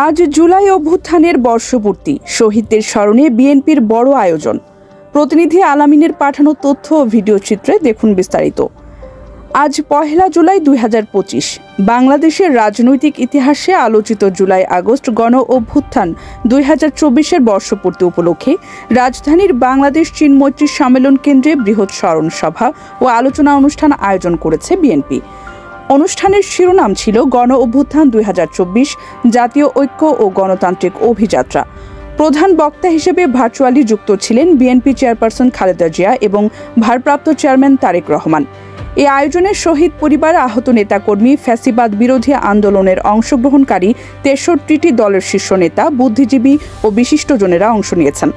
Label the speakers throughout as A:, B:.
A: আজ জুলাই অভ্যুত্থানের বর্ষপূর্তি, শহীদদের স্মরণে বিএনপির বড় আয়োজন। প্রতিনিধি আলামিনের পাঠানো তথ্য ও ভিডিও চিত্রে দেখুন বিস্তারিত। আজ 1 জুলাই 2025। বাংলাদেশের রাজনৈতিক ইতিহাসে আলোচিত জুলাই আগস্ট গণ অভ্যুত্থান 2024-এর বর্ষপূর্তি উপলক্ষে রাজধানীর বাংলাদেশ চীন মৈত্রী সম্মেলন কেন্দ্রে বৃহৎ স্মরণ সভা ও আলোচনা অনুষ্ঠান আয়োজন করেছে বিএনপি। অনুষ্ঠানের শিরোনাম ছিল গণ অভ্যুত্থান 2024, জাতীয় ঐক্য ও গণতান্ত্রিক অভিযাত্রা। প্রধান বক্তা হিসেবে ভার্চুয়ালি যুক্ত ছিলেন বিএনপি চেয়ারপারসন খালেদা জিয়া এবং ভারপ্রাপ্ত চেয়ারম্যান তারেক রহমান। এই আয়োজনে শহীদ পরিবার, আহত নেতাকর্মী, ফ্যাসিবাদ বিরোধী আন্দোলনের অংশগ্রহণকারী 63টি দলের শীর্ষ নেতা, বুদ্ধিজীবী ও বিশিষ্টজনেরা অংশ নিয়েছেন।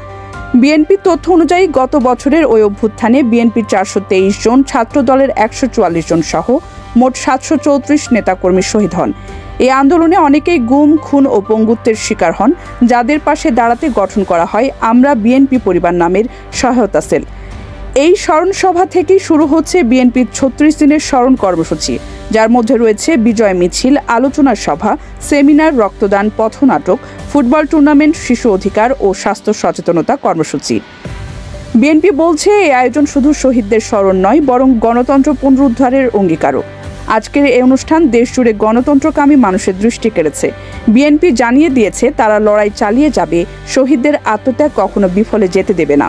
A: বিএনপি তথ্য অনুযায়ী গত বছরের ওই অভ্যুত্থানে বিএনপির 423 জন, ছাত্র দলের 144 জন সহ মোট 734 নেতাকর্মী শহীদ হন। এই আন্দোলনে অনেকেই গুম, খুন ও পঙ্গুত্বের শিকার হন, যাদের পাশে দাঁড়াতে গঠন করা হয় আমরা বিএনপি পরিবার নামের সহায়তা সেল। এই স্মরণ সভা থেকেই শুরু হচ্ছে বিএনপির 36 দিনের স্মরণ কর্মসূচি, যার মধ্যে রয়েছে বিজয় মিছিল, আলোচনা সভা, সেমিনার, রক্তদান, পথনাটক, ফুটবল টুর্নামেন্ট, শিশু অধিকার ও স্বাস্থ্য সচেতনতা কর্মসূচি। বিএনপি বলছে, এই আয়োজন শুধু শহীদদের স্মরণ নয়, বরং গণতন্ত্র পুনরুদ্ধারের অঙ্গীকারও। আজকের এই অনুষ্ঠান দেশজুড়ে গণতন্ত্রকামী মানুষের দৃষ্টি কেড়েছে। বিএনপি জানিয়ে দিয়েছে, তারা লড়াই চালিয়ে যাবে, শহীদদের আত্মত্যাগ কখনো বিফলে যেতে দেবে না।